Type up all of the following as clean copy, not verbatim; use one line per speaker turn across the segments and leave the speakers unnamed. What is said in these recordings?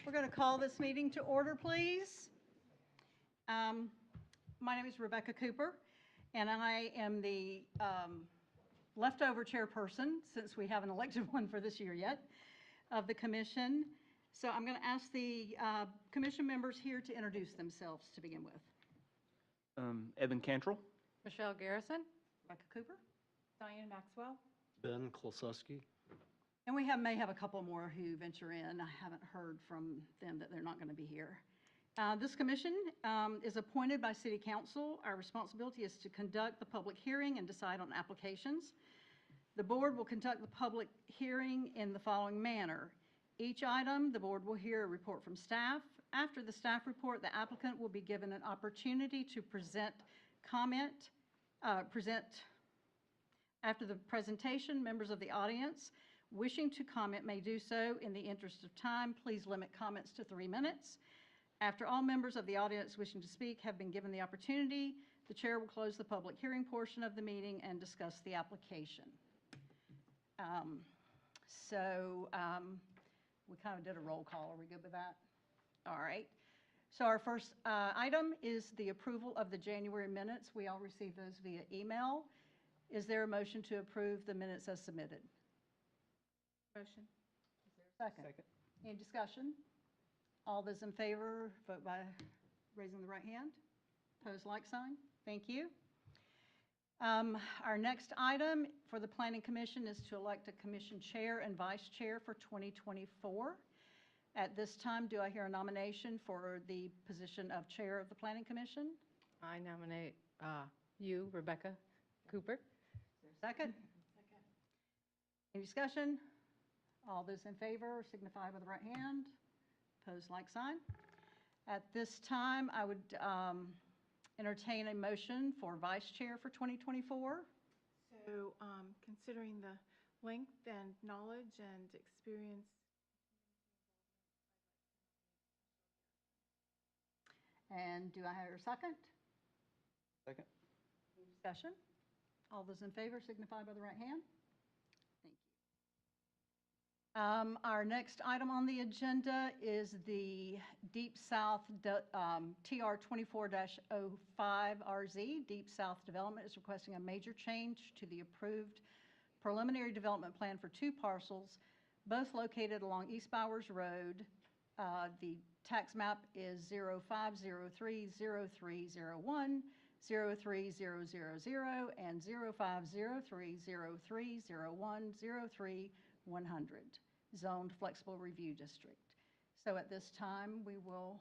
We're going to call this meeting to order, please. My name is Rebecca Cooper, and I am the leftover chairperson, since we haven't elected one for this year yet, of the commission. So I'm going to ask the commission members here to introduce themselves to begin with.
Evan Cantrell.
Michelle Garrison.
Rebecca Cooper.
Diane Maxwell.
Ben Klosuski.
And we may have a couple more who venture in. I haven't heard from them that they're not going to be here. This commission is appointed by City Council. Our responsibility is to conduct the public hearing and decide on applications. The board will conduct the public hearing in the following manner. Each item, the board will hear a report from staff. After the staff report, the applicant will be given an opportunity to present comment. After the presentation, members of the audience wishing to comment may do so. In the interest of time, please limit comments to 3 minutes. After all members of the audience wishing to speak have been given the opportunity, the chair will close the public hearing portion of the meeting and discuss the application. We kind of did a roll call. Are we good with that? All right. So our first item is the approval of the January minutes. We all received those via email. Is there a motion to approve the minutes as submitted?
Motion.
Is there a second? Any discussion? All those in favor, vote by raising the right hand. Opposed, like sign. Thank you. Our next item for the Planning Commission is to elect a commission chair and vice chair for 2024. At this time, do I hear a nomination for the position of chair of the Planning Commission?
I nominate you, Rebecca Cooper.
Is there a second? Second. Any discussion? All those in favor signify by the right hand. Opposed, like sign. At this time, I would entertain a motion for vice chair for 2024.
So considering the length and knowledge and experience.
And do I hear a second?
Second.
Any discussion? All those in favor signify by the right hand. Thank you. Our next item on the agenda is the Deep South TR 24-05RZ. Deep South Development is requesting a major change to the approved preliminary development plan for 2 parcels, both located along East Bowers Road. The tax map is 05030301, 03000, and 05030301, zoned flexible review district. So at this time, we will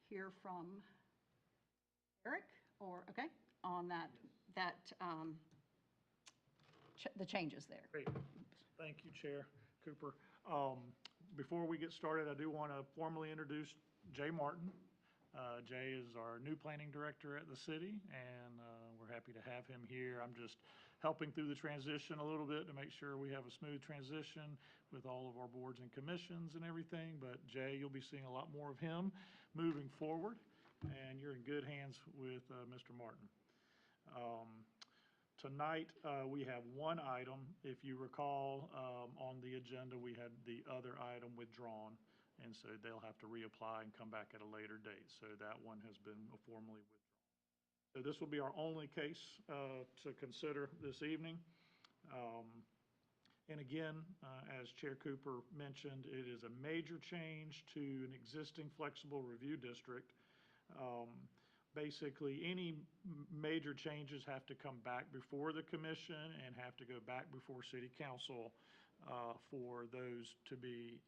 hear from Eric, on the changes there.
Great. Thank you, Chair Cooper. Before we get started, I do want to formally introduce Jay Martin. Jay is our new planning director at the city, and we're happy to have him here. I'm just helping through the transition a little bit to make sure we have a smooth transition with all of our boards and commissions and everything. But Jay, you'll be seeing a lot more of him moving forward, and you're in good hands with Mr. Martin. Tonight, we have one item. If you recall, on the agenda, we had the other item withdrawn, and so they'll have to reapply and come back at a later date. So that one has been formally withdrawn. So this will be our only case to consider this evening. And again, as Chair Cooper mentioned, it is a major change to an existing flexible review district. Basically, any major changes have to come back before the commission and have to go back before City Council for those to be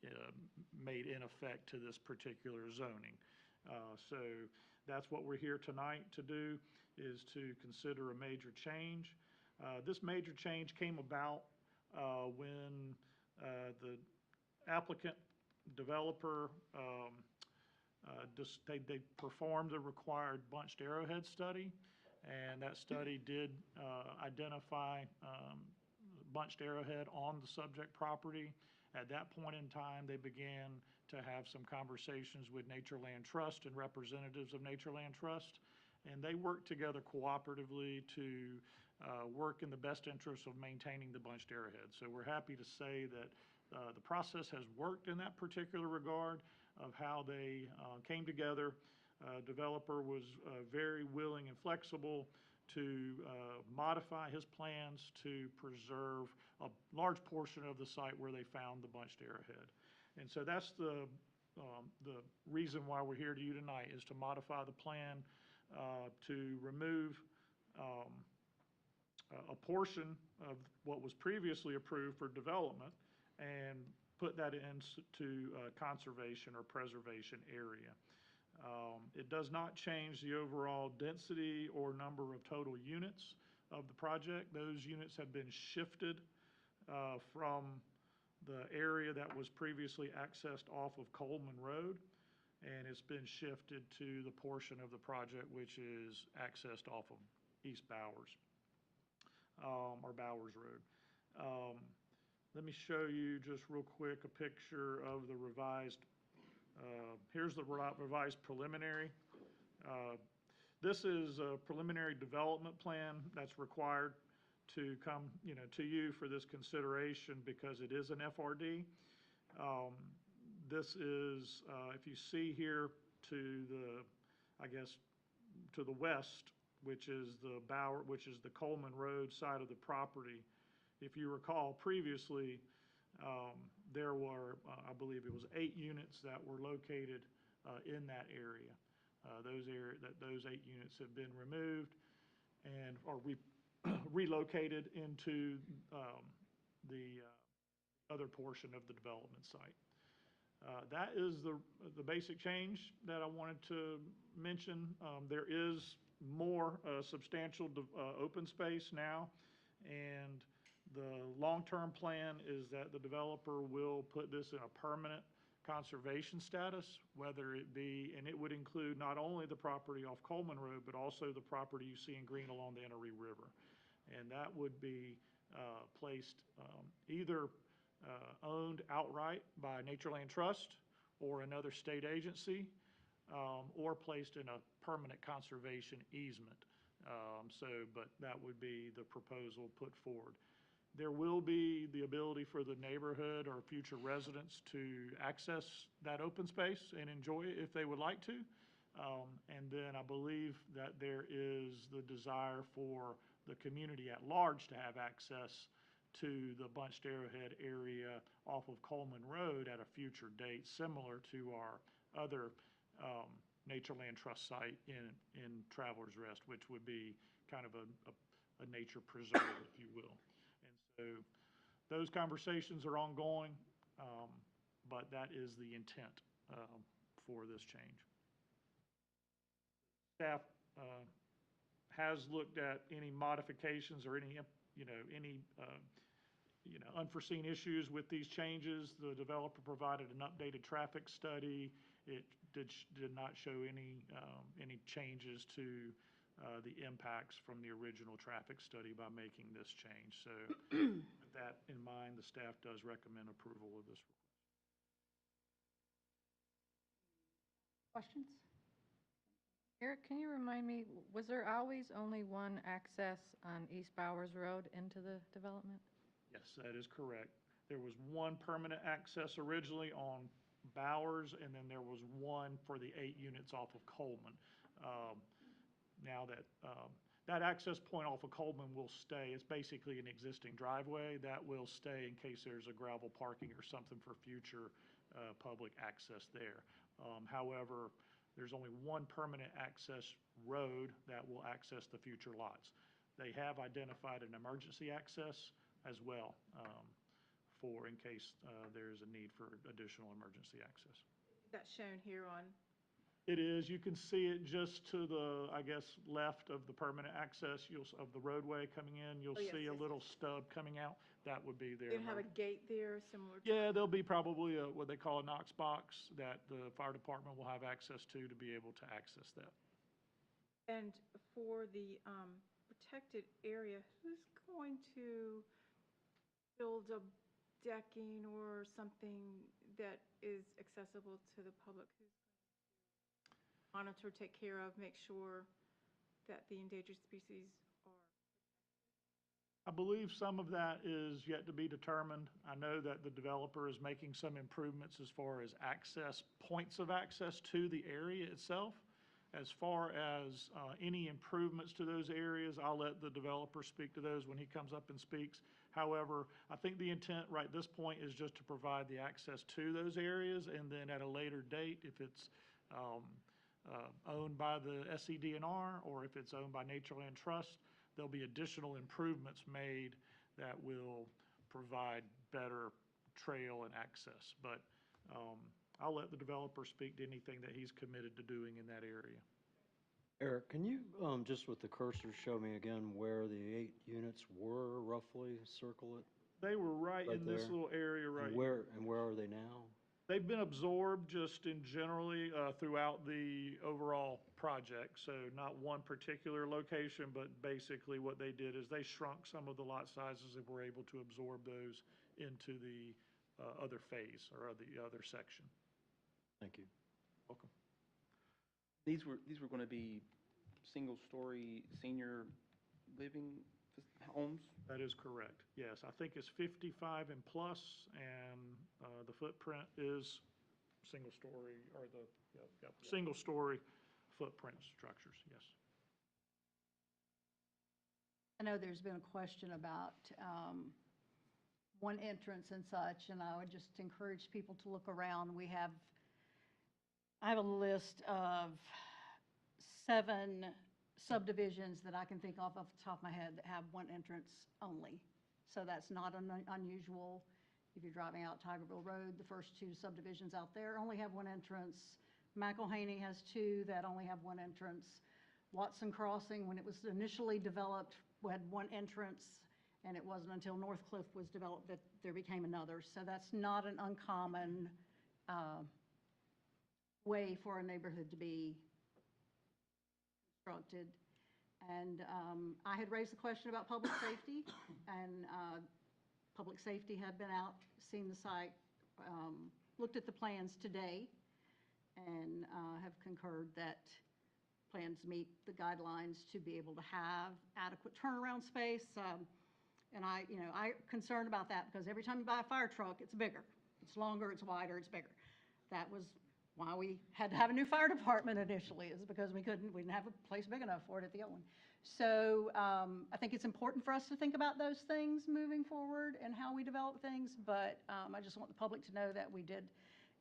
made in effect to this particular zoning. So that's what we're here tonight to do, is to consider a major change. This major change came about when the applicant developer they performed the required bunched arrowhead study, and that study did identify bunched arrowhead on the subject property. At that point in time, they began to have some conversations with Nature Land Trust and representatives of Nature Land Trust, and they worked together cooperatively to work in the best interest of maintaining the bunched arrowhead. So we're happy to say that the process has worked in that particular regard of how they came together. Developer was very willing and flexible to modify his plans to preserve a large portion of the site where they found the bunched arrowhead. And so that's the reason why we're here to you tonight, is to modify the plan to remove a portion of what was previously approved for development and put that into conservation or preservation area. It does not change the overall density or number of total units of the project. Those units have been shifted from the area that was previously accessed off of Coleman Road, and it's been shifted to the portion of the project which is accessed off of East Bowers, or Bowers Road. Let me show you just real quick a picture of the revised, here's the revised preliminary. This is a preliminary development plan that's required to come, to you for this consideration because it is an FRD. This is, if you see here to the, I guess, to the west, which is the Coleman Road side of the property. If you recall previously, there were, I believe it was 8 units that were located in that area. Those 8 units have been removed and are relocated into the other portion of the development site. That is the basic change that I wanted to mention. There is more substantial open space now, and the long-term plan is that the developer will put this in a permanent conservation status, whether it be, and it would include not only the property off Coleman Road, but also the property you see in green along the Enoree River. And that would be placed either owned outright by Natureland Trust or another state agency, or placed in a permanent conservation easement. But that would be the proposal put forward. There will be the ability for the neighborhood or future residents to access that open space and enjoy it if they would like to. And then I believe that there is the desire for the community at large to have access to the Bunched Arrowhead area off of Coleman Road at a future date, similar to our other Natureland Trust site in Travelers Rest, which would be kind of a nature preserve, if you will. And so those conversations are ongoing, but that is the intent for this change. Staff has looked at any modifications or any unforeseen issues with these changes. The developer provided an updated traffic study. It did not show any changes to the impacts from the original traffic study by making this change. So with that in mind, the staff does recommend approval of this request.
Questions?
Eric, can you remind me, was there always only one access on East Bowers Road into the development?
Yes, that is correct. There was one permanent access originally on Bowers, and then there was one for the 8 units off of Coleman. Now that access point off of Coleman will stay. It's basically an existing driveway that will stay in case there's a gravel parking or something for future public access there. However, there's only one permanent access road that will access the future lots. They have identified an emergency access as well for in case there's a need for additional emergency access.
That's shown here on,
It is. You can see it just to the, I guess, left of the permanent access of the roadway coming in. You'll
Oh, yes,
see a
yes,
little stub coming out. That would be their.
they have a gate there similar to.
Yeah, there'll be probably what they call a Knox box that the fire department will have access to be able to access that.
And for the protected area, who's going to build a decking or something that is accessible to the public? Who's going to monitor, take care of, make sure that the endangered species are
I believe some of that is yet to be determined. I know that the developer is making some improvements as far as access, points of access to the area itself. As far as any improvements to those areas, I'll let the developer speak to those when he comes up and speaks. However, I think the intent right at this point is just to provide the access to those areas, and then at a later date, if it's owned by the SEDNR or if it's owned by Natureland Trust, there'll be additional improvements made that will provide better trail and access. But I'll let the developer speak to anything that he's committed to doing in that area.
Eric, can you, just with the cursor, show me again where the 8 units were roughly? Circle it.
They were right
Right
in this
there.
little area right
And
here.
where are they now?
They've been absorbed just in generally throughout the overall project. So not one particular location, but basically what they did is they shrunk some of the lot sizes and were able to absorb those into the other phase or the other section.
Thank you.
Welcome.
These were going to be single-story senior living homes?
That is correct. Yes, I think it's 55 and plus, and the footprint is single-story, or single-story footprint structures, yes.
I know there's been a question about one entrance and such, and I would just encourage people to look around. I have a list of 7 subdivisions that I can think of off the top of my head that have one entrance only. So that's not unusual. If you're driving out Tigerville Road, the first 2 subdivisions out there only have one entrance. McElhaney has 2 that only have one entrance. Watson Crossing, when it was initially developed, had one entrance, and it wasn't until Northcliffe was developed that there became another. So that's not an uncommon way for a neighborhood to be constructed. And I had raised the question about public safety, and public safety had been out, seen the site, looked at the plans today, and have concurred that plans meet the guidelines to be able to have adequate turnaround space. And I'm concerned about that because every time you buy a fire truck, it's bigger. It's longer, it's wider, it's bigger. That was why we had to have a new fire department initially, is because we didn't have a place big enough for it at the old one. So I think it's important for us to think about those things moving forward and how we develop things, but I just want the public to know that we did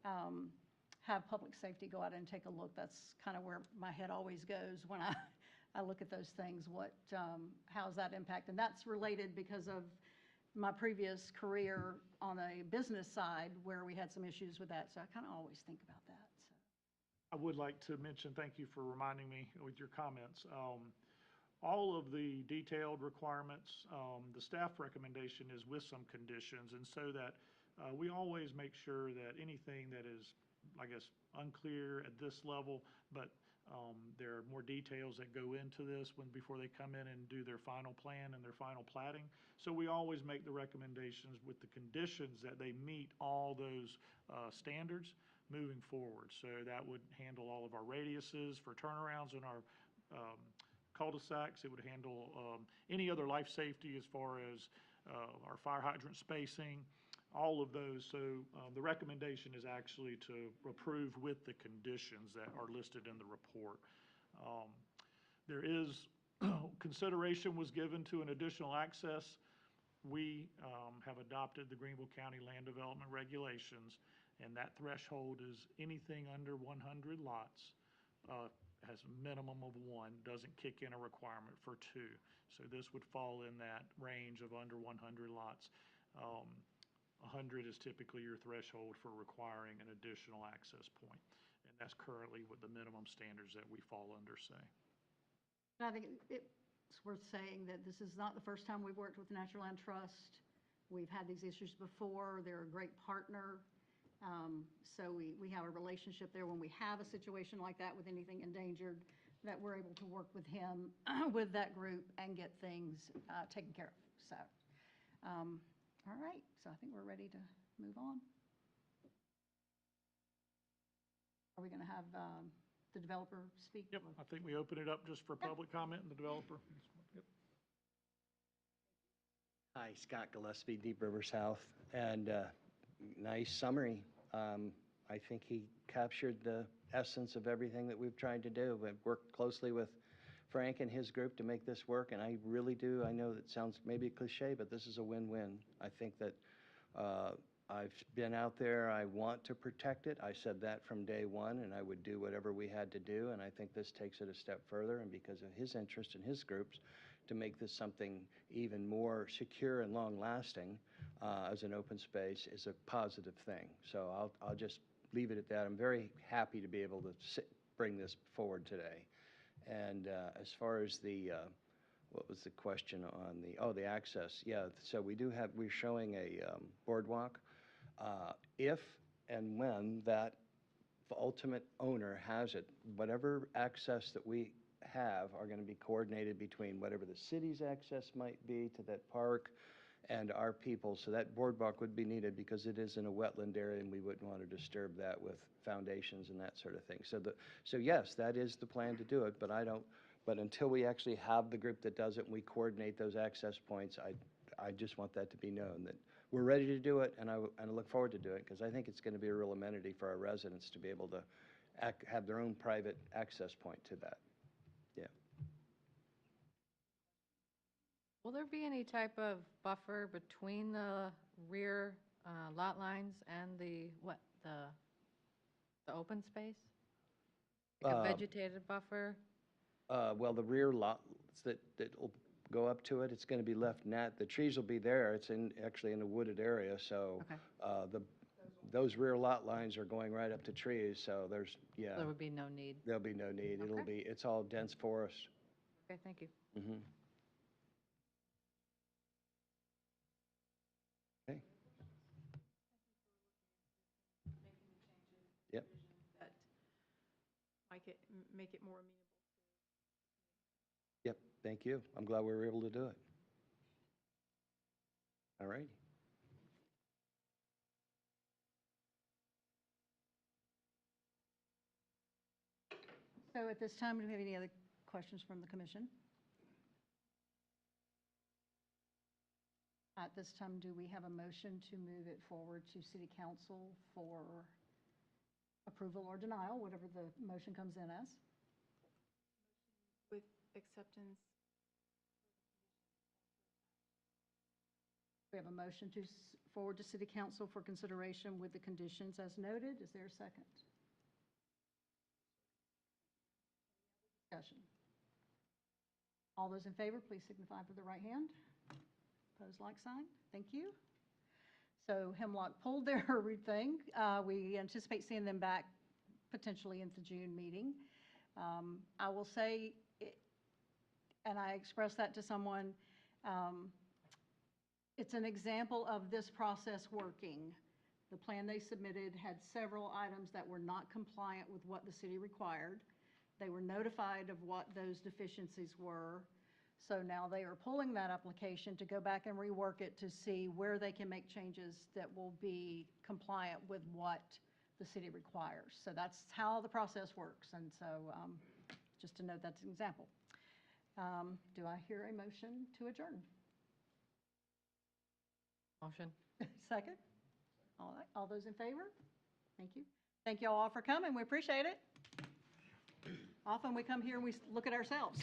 have public safety go out and take a look. That's kind of where my head always goes when I look at those things. How's that impact? And that's related because of my previous career on a business side where we had some issues with that. So I kind of always think about that.
I would like to mention, thank you for reminding me with your comments. All of the detailed requirements, the staff recommendation is with some conditions, and so that we always make sure that anything that is, I guess, unclear at this level, but there are more details that go into this before they come in and do their final plan and their final platting. So we always make the recommendations with the conditions that they meet all those standards moving forward. So that would handle all of our radiuses for turnarounds in our cul-de-sacs. It would handle any other life safety as far as our fire hydrant spacing, all of those. So the recommendation is actually to approve with the conditions that are listed in the report. There is consideration was given to an additional access. We have adopted the Greenville County Land Development Regulations, and that threshold is anything under 100 lots has a minimum of 1, doesn't kick in a requirement for 2. So this would fall in that range of under 100 lots. 100 is typically your threshold for requiring an additional access point. And that's currently what the minimum standards that we fall under say.
And I think it's worth saying that this is not the first time we've worked with Natureland Trust. We've had these issues before. They're a great partner. So we have a relationship there when we have a situation like that with anything endangered, that we're able to work with him, with that group, and get things taken care of. So, all right. So I think we're ready to move on. Are we going to have the developer speak?
Yep, I think we open it up just for public comment and the developer. Yep.
Hi, Scott Gillespie, Deep River South, and nice summary. I think he captured the essence of everything that we've tried to do. We've worked closely with Frank and his group to make this work, and I really do. I know that sounds maybe a cliche, but this is a win-win. I think that I've been out there. I want to protect it. I said that from day one, and I would do whatever we had to do, and I think this takes it a step further, and because of his interest and his groups, to make this something even more secure and long-lasting as an open space is a positive thing. So I'll just leave it at that. I'm very happy to be able to bring this forward today. And as far as the, what was the question on the access? Yeah, so we're showing a boardwalk. If and when that ultimate owner has it, whatever access that we have are going to be coordinated between whatever the city's access might be to that park and our people. So that boardwalk would be needed because it is in a wetland area and we wouldn't want to disturb that with foundations and that sort of thing. So yes, that is the plan to do it, but until we actually have the group that does it and we coordinate those access points, I just want that to be known that we're ready to do it, and I look forward to doing it because I think it's going to be a real amenity for our residents to be able to have their own private access point to that. Yeah.
Will there be any type of buffer between the rear lot lines and the open space? Like a vegetated buffer?
Well, the rear lots that'll go up to it, it's going to be left the trees will be there. It's actually in a wooded area, so
Okay.
those rear lot lines are going right up to trees, so yeah.
There would be no need.
There'll be no need.
Okay.
It's all dense forest.
Okay, thank you.
Mhm. Okay. Yep.
That make it more amenable.
Yep, thank you. I'm glad we were able to do it. All right.
So at this time, do we have any other questions from the commission? At this time, do we have a motion to move it forward to city council for approval or denial, whatever the motion comes in as?
With acceptance.
We have a motion to forward to city council for consideration with the conditions as noted. Is there a second? Discussion. All those in favor, please signify with the right hand. Opposed, like sign. Thank you. So Hemlock pulled their thing. We anticipate seeing them back potentially in the June meeting. I will say, and I expressed that to someone, it's an example of this process working. The plan they submitted had several items that were not compliant with what the city required. They were notified of what those deficiencies were. So now they are pulling that application to go back and rework it to see where they can make changes that will be compliant with what the city requires. So that's how the process works. And so just to note, that's an example. Do I hear a motion to adjourn?
Motion.
Second? All right, all those in favor? Thank you. Thank you all for coming, we appreciate it. Often we come here and we look at ourselves.